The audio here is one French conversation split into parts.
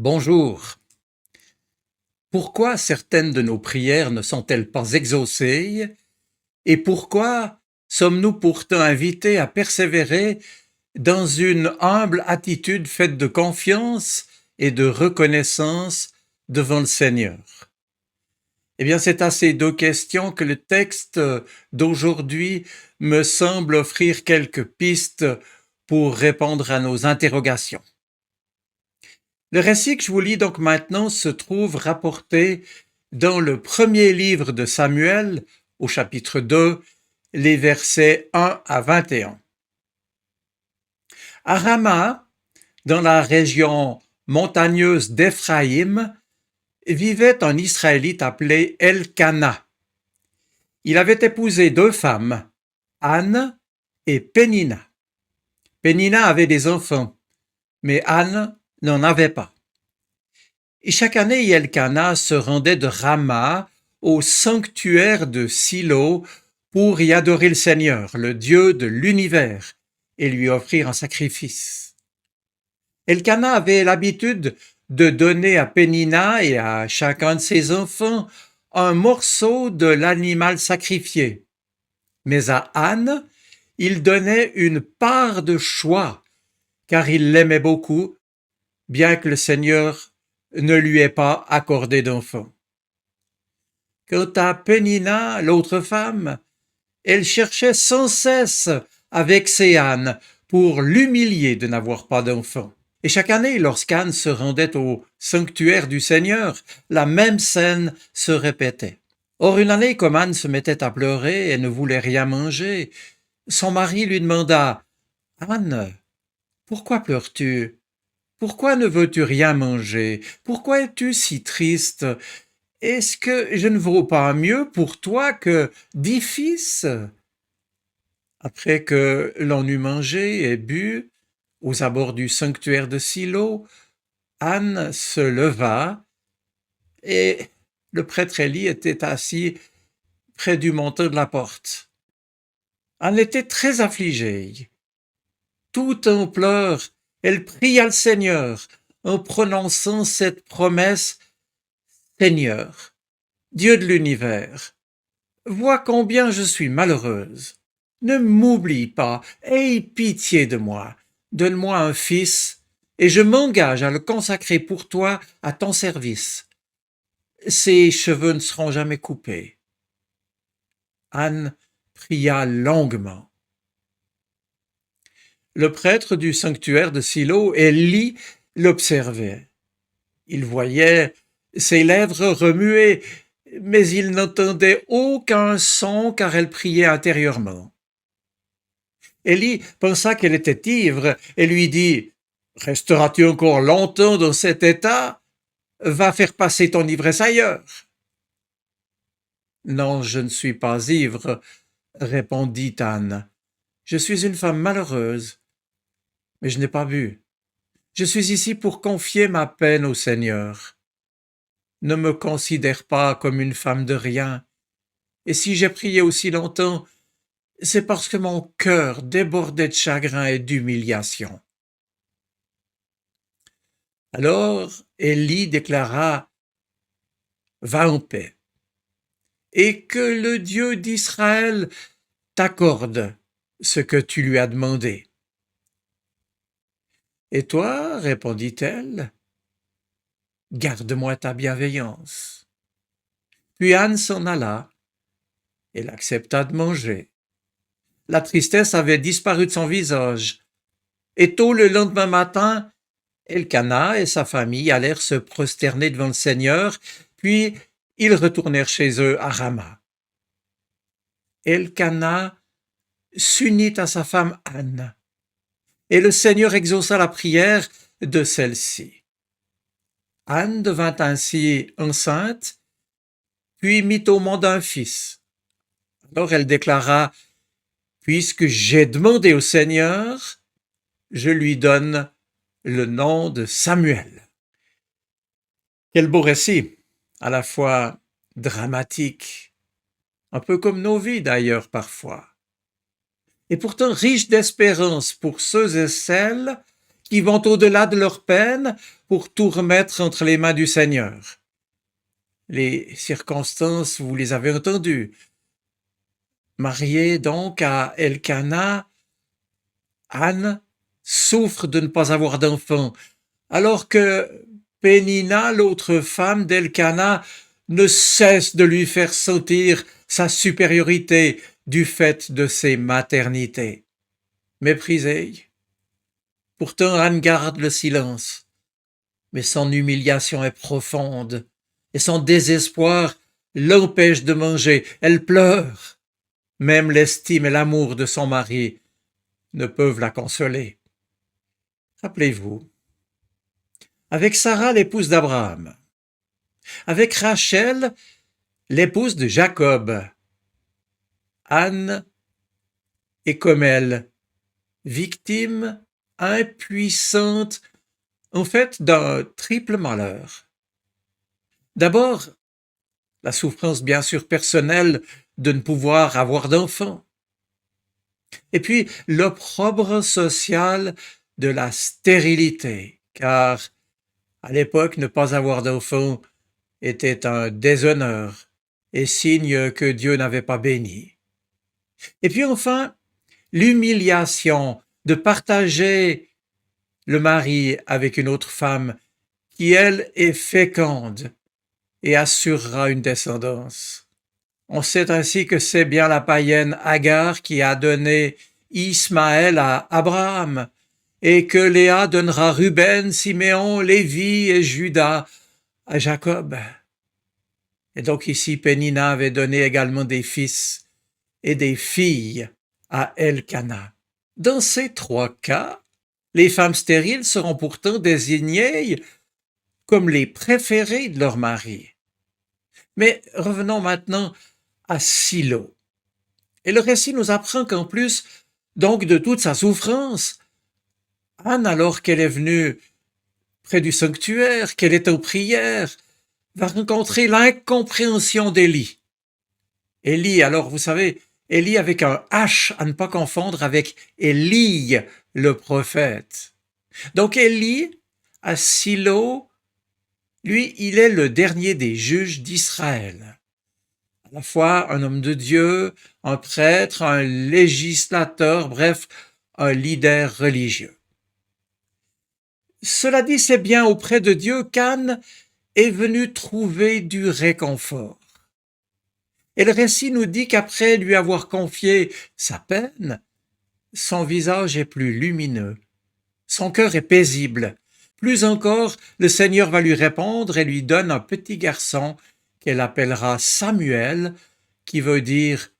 Bonjour. Pourquoi certaines de nos prières ne sont-elles pas exaucées et pourquoi sommes-nous pourtant invités à persévérer dans une humble attitude faite de confiance et de reconnaissance devant le Seigneur? Eh bien, c'est à ces deux questions que le texte d'aujourd'hui me semble offrir quelques pistes pour répondre à nos interrogations. Le récit que je vous lis donc maintenant se trouve rapporté dans le premier livre de Samuel, au chapitre 2, les versets 1 à 21. À Rama, dans la région montagneuse d'Éphraïm, vivait un Israélite appelé Elkana. Il avait épousé deux femmes, Anne et Pénina. Pénina avait des enfants, mais Anne n'en avait pas. Et chaque année, Elkana se rendait de Rama au sanctuaire de Silo pour y adorer le Seigneur, le Dieu de l'univers, et lui offrir un sacrifice. Elkana avait l'habitude de donner à Pénina et à chacun de ses enfants un morceau de l'animal sacrifié. Mais à Anne, il donnait une part de choix, car il l'aimait beaucoup, bien que le Seigneur ne lui ait pas accordé d'enfant. Quant à Pénina, l'autre femme, elle cherchait sans cesse avec ses ânes pour l'humilier de n'avoir pas d'enfant. Et chaque année, lorsqu'Anne se rendait au sanctuaire du Seigneur, la même scène se répétait. Or, une année, comme Anne se mettait à pleurer et ne voulait rien manger, son mari lui demanda « Anne, pourquoi pleures-tu ? Pourquoi ne veux-tu rien manger? Pourquoi es-tu si triste? Est-ce que je ne vaux pas mieux pour toi que 10 fils? » Après que l'on eut mangé et bu aux abords du sanctuaire de Silo, Anne se leva et le prêtre Élie était assis près du montant de la porte. Anne était très affligée. Tout en pleurs, elle pria le Seigneur en prononçant cette promesse: « Seigneur, Dieu de l'univers, vois combien je suis malheureuse. Ne m'oublie pas, aie pitié de moi. Donne-moi un fils, et je m'engage à le consacrer pour toi à ton service. Ses cheveux ne seront jamais coupés. » Anne pria longuement. Le prêtre du sanctuaire de Silo, Élie, l'observait. Il voyait ses lèvres remuer, mais il n'entendait aucun son car elle priait intérieurement. Élie pensa qu'elle était ivre et lui dit « Resteras-tu encore longtemps dans cet état? Va faire passer ton ivresse ailleurs. » « Non, je ne suis pas ivre, » répondit Anne. « Je suis une femme malheureuse, mais je n'ai pas bu. Je suis ici pour confier ma peine au Seigneur. Ne me considère pas comme une femme de rien, et si j'ai prié aussi longtemps, c'est parce que mon cœur débordait de chagrin et d'humiliation. » Alors Élie déclara « Va en paix, et que le Dieu d'Israël t'accorde ce que tu lui as demandé. » « Et toi, répondit-elle, garde-moi ta bienveillance. » Puis Anne s'en alla. Elle accepta de manger. La tristesse avait disparu de son visage. Et tôt le lendemain matin, Elkana et sa famille allèrent se prosterner devant le Seigneur, puis ils retournèrent chez eux à Rama. Elkana s'unit à sa femme Anne, et le Seigneur exauça la prière de celle-ci. Anne devint ainsi enceinte, puis mit au monde un fils. Alors elle déclara « Puisque j'ai demandé au Seigneur, je lui donne le nom de Samuel. » Quel beau récit, à la fois dramatique, un peu comme nos vies d'ailleurs parfois, et pourtant riche d'espérance pour ceux et celles qui vont au-delà de leur peine pour tout remettre entre les mains du Seigneur. Les circonstances, vous les avez entendues. Mariée donc à Elkana, Anne souffre de ne pas avoir d'enfant, alors que Pénina, l'autre femme d'Elkana, ne cesse de lui faire sentir sa supériorité du fait de ses maternités. Méprisée. Pourtant Anne garde le silence, mais son humiliation est profonde, et son désespoir l'empêche de manger. Elle pleure. Même l'estime et l'amour de son mari ne peuvent la consoler. Rappelez-vous, avec Sarah, l'épouse d'Abraham, avec Rachel, l'épouse de Jacob, Anne est comme elle, victime impuissante, en fait, d'un triple malheur. D'abord, la souffrance bien sûr personnelle de ne pouvoir avoir d'enfant. Et puis l'opprobre social de la stérilité, car à l'époque, ne pas avoir d'enfant était un déshonneur et signe que Dieu n'avait pas béni. Et puis enfin, l'humiliation de partager le mari avec une autre femme qui, elle, est féconde et assurera une descendance. On sait ainsi que c'est bien la païenne Agar qui a donné Ismaël à Abraham, et que Léa donnera Ruben, Siméon, Lévi et Juda à Jacob. Et donc ici, Pénina avait donné également des fils et des filles à Elkana. Dans ces trois cas, les femmes stériles seront pourtant désignées comme les préférées de leur mari. Mais revenons maintenant à Silo. Et le récit nous apprend qu'en plus, donc, de toute sa souffrance, Anne, alors qu'elle est venue près du sanctuaire, qu'elle est en prière, va rencontrer l'incompréhension d'Élie. Élie, alors vous savez, Élie avec un H à ne pas confondre avec Élie, le prophète. Donc Élie, à Silo, lui, il est le dernier des juges d'Israël. À la fois un homme de Dieu, un prêtre, un législateur, bref, un leader religieux. Cela dit, c'est bien auprès de Dieu qu'Anne est venue trouver du réconfort. Et le récit nous dit qu'après lui avoir confié sa peine, son visage est plus lumineux, son cœur est paisible. Plus encore, le Seigneur va lui répondre et lui donne un petit garçon qu'elle appellera Samuel, qui veut dire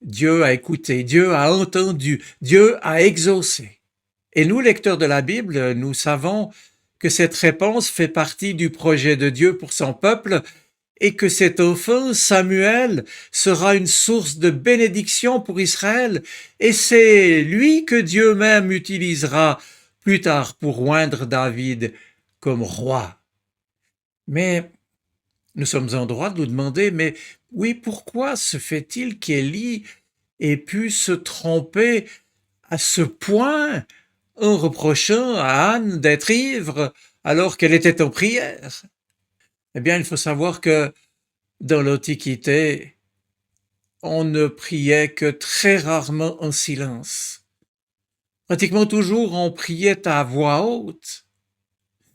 Dieu a écouté, Dieu a entendu, Dieu a exaucé. Et nous, lecteurs de la Bible, nous savons que cette réponse fait partie du projet de Dieu pour son peuple et que cet enfant, Samuel, sera une source de bénédiction pour Israël, et c'est lui que Dieu même utilisera plus tard pour oindre David comme roi. Mais nous sommes en droit de nous demander, mais oui, pourquoi se fait-il qu'Élie ait pu se tromper à ce point en reprochant à Anne d'être ivre alors qu'elle était en prière? Eh bien, il faut savoir que dans l'Antiquité, on ne priait que très rarement en silence. Pratiquement toujours, on priait à voix haute.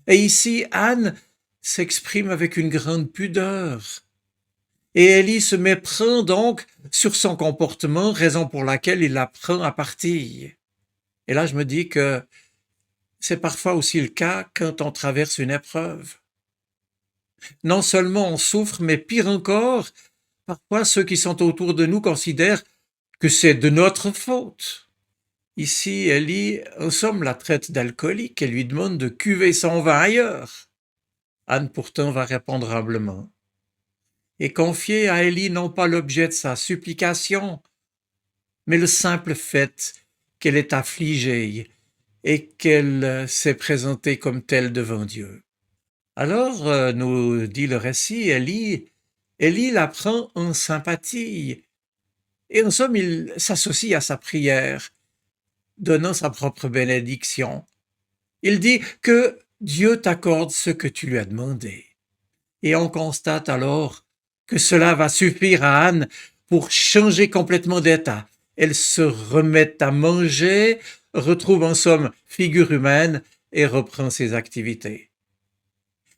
Et ici, Anne s'exprime avec une grande pudeur. Et Élie se méprend donc sur son comportement, raison pour laquelle il la prend à partie. Et là, je me dis que c'est parfois aussi le cas quand on traverse une épreuve. Non seulement on souffre, mais pire encore, parfois ceux qui sont autour de nous considèrent que c'est de notre faute. Ici, Élie, en somme, la traite d'alcoolique et lui demande de cuver son vin ailleurs. Anne pourtant va répondre humblement et confier à Élie non pas l'objet de sa supplication, mais le simple fait qu'elle est affligée et qu'elle s'est présentée comme telle devant Dieu. Alors, nous dit le récit, Élie la prend en sympathie, et en somme, il s'associe à sa prière, donnant sa propre bénédiction. Il dit que Dieu t'accorde ce que tu lui as demandé. Et on constate alors que cela va suffire à Anne pour changer complètement d'état. Elle se remet à manger, retrouve en somme figure humaine et reprend ses activités.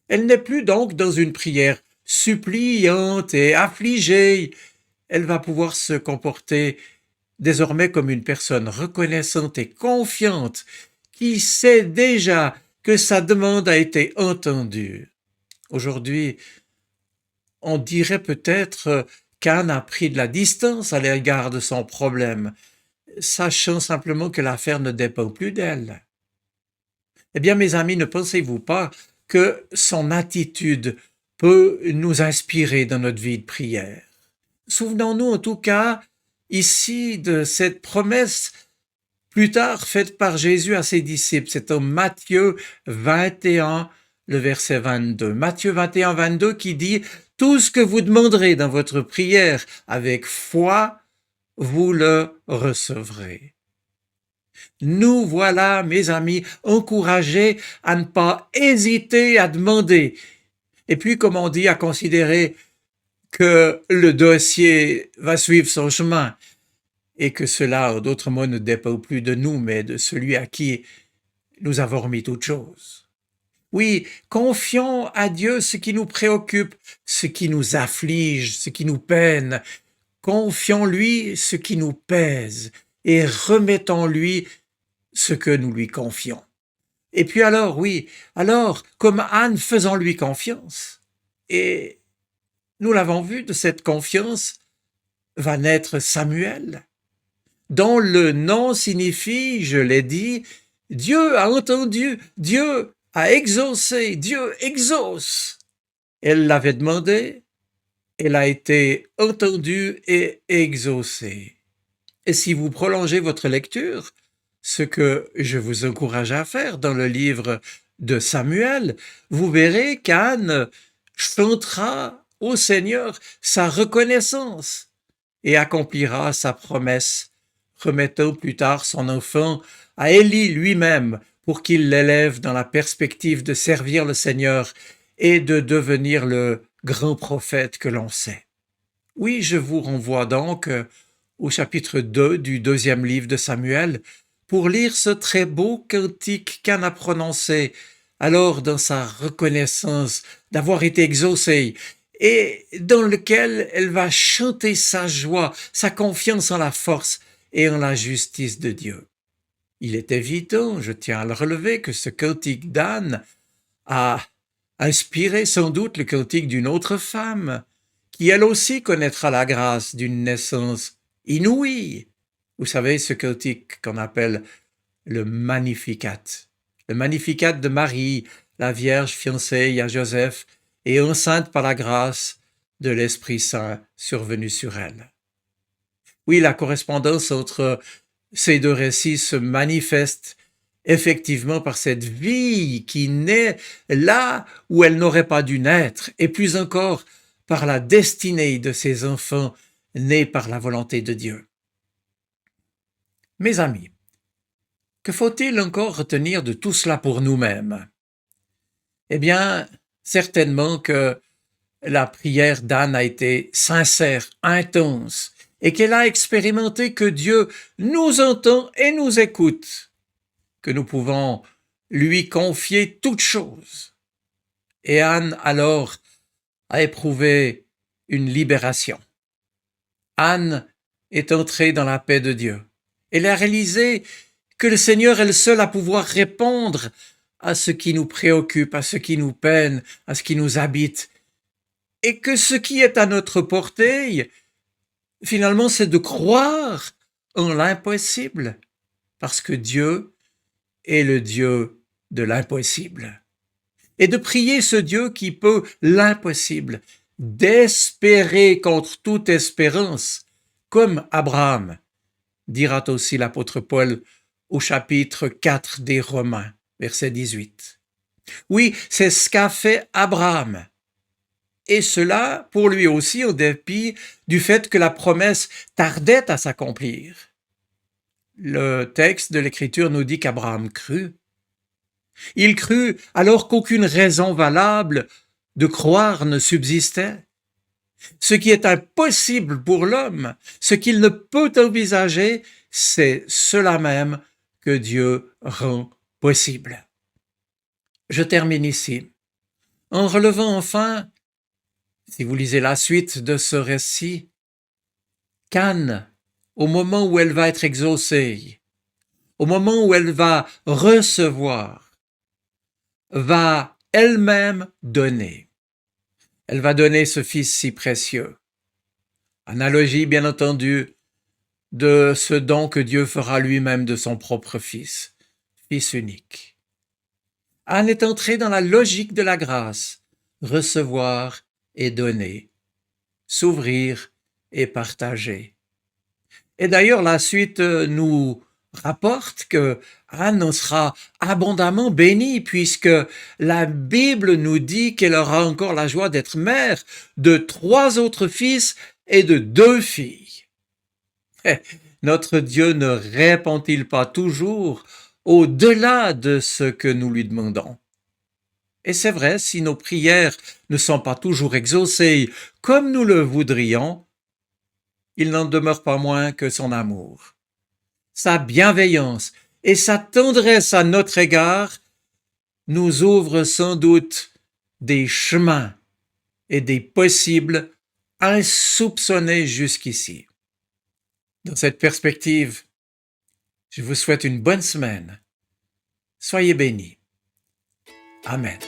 Elle n'est plus donc dans une prière suppliante et affligée. Elle va pouvoir se comporter désormais comme une personne reconnaissante et confiante qui sait déjà que sa demande a été entendue. Aujourd'hui, on dirait peut-être qu'Anne a pris de la distance à l'égard de son problème, sachant simplement que l'affaire ne dépend plus d'elle. Eh bien, mes amis, ne pensez-vous pas que son attitude peut nous inspirer dans notre vie de prière? Souvenons-nous en tout cas ici de cette promesse plus tard faite par Jésus à ses disciples. C'est en Matthieu 21, le verset 22. Matthieu 21, 22 qui dit « Tout ce que vous demanderez dans votre prière avec foi, vous le recevrez. » Nous voilà, mes amis, encouragés à ne pas hésiter à demander. Et puis, comme on dit, à considérer que le dossier va suivre son chemin et que cela, en d'autres mots, ne dépend plus de nous, mais de celui à qui nous avons remis toutes choses. Oui, confions à Dieu ce qui nous préoccupe, ce qui nous afflige, ce qui nous peine. Confions-lui ce qui nous pèse et remettons-lui ce que nous lui confions. Et puis alors, oui, alors, comme Anne, faisons-lui confiance. Et nous l'avons vu, de cette confiance va naître Samuel, dont le nom signifie, je l'ai dit, Dieu a entendu, Dieu a exaucé, Dieu exauce. Elle l'avait demandé, elle a été entendue et exaucée. Et si vous prolongez votre lecture, ce que je vous encourage à faire dans le livre de Samuel, vous verrez qu'Anne chantera au Seigneur sa reconnaissance et accomplira sa promesse, remettant plus tard son enfant à Élie lui-même pour qu'il l'élève dans la perspective de servir le Seigneur et de devenir le grand prophète que l'on sait. Oui, je vous renvoie donc au chapitre 2 du deuxième livre de Samuel pour lire ce très beau cantique qu'Anne a prononcé alors dans sa reconnaissance d'avoir été exaucée et dans lequel elle va chanter sa joie, sa confiance en la force et en la justice de Dieu. Il est évident, je tiens à le relever, que ce cantique d'Anne a inspiré sans doute le cantique d'une autre femme, qui elle aussi connaîtra la grâce d'une naissance inouïe. Vous savez, ce cantique qu'on appelle le Magnificat. Le Magnificat de Marie, la Vierge fiancée à Joseph et enceinte par la grâce de l'Esprit Saint survenu sur elle. Oui, la correspondance entre ces deux récits se manifeste effectivement par cette vie qui naît là où elle n'aurait pas dû naître, et plus encore par la destinée de ces enfants nés par la volonté de Dieu. Mes amis, que faut-il encore retenir de tout cela pour nous-mêmes? Eh bien, certainement que la prière d'Anne a été sincère, intense, et qu'elle a expérimenté que Dieu nous entend et nous écoute, que nous pouvons lui confier toutes choses. Et Anne, alors, a éprouvé une libération. Anne est entrée dans la paix de Dieu. Elle a réalisé que le Seigneur est le seul à pouvoir répondre à ce qui nous préoccupe, à ce qui nous peine, à ce qui nous habite, et que ce qui est à notre portée, finalement, c'est de croire en l'impossible, parce que Dieu est le Dieu de l'impossible. Et de prier ce Dieu qui peut l'impossible, d'espérer contre toute espérance, comme Abraham, dira aussi l'apôtre Paul au chapitre 4 des Romains, verset 18. Oui, c'est ce qu'a fait Abraham. Et cela, pour lui aussi, en dépit du fait que la promesse tardait à s'accomplir. Le texte de l'Écriture nous dit qu'Abraham crut, Il crut alors qu'aucune raison valable de croire ne subsistait. Ce qui est impossible pour l'homme, ce qu'il ne peut envisager, c'est cela même que Dieu rend possible. Je termine ici, en relevant enfin, si vous lisez la suite de ce récit, qu'Anne, au moment où elle va être exaucée, au moment où elle va recevoir, va elle-même donner. Elle va donner ce fils si précieux. Analogie, bien entendu, de ce don que Dieu fera lui-même de son propre fils, fils unique. Anne est entrée dans la logique de la grâce, recevoir et donner, s'ouvrir et partager. Et d'ailleurs, la suite nous rapporte que Anne en sera abondamment bénie, puisque la Bible nous dit qu'elle aura encore la joie d'être mère de 3 autres fils et de 2 filles. Notre Dieu ne répond-il pas toujours au-delà de ce que nous lui demandons? Et c'est vrai, si nos prières ne sont pas toujours exaucées comme nous le voudrions, il n'en demeure pas moins que son amour, sa bienveillance et sa tendresse à notre égard nous ouvrent sans doute des chemins et des possibles insoupçonnés jusqu'ici. Dans cette perspective, je vous souhaite une bonne semaine. Soyez bénis. Amen.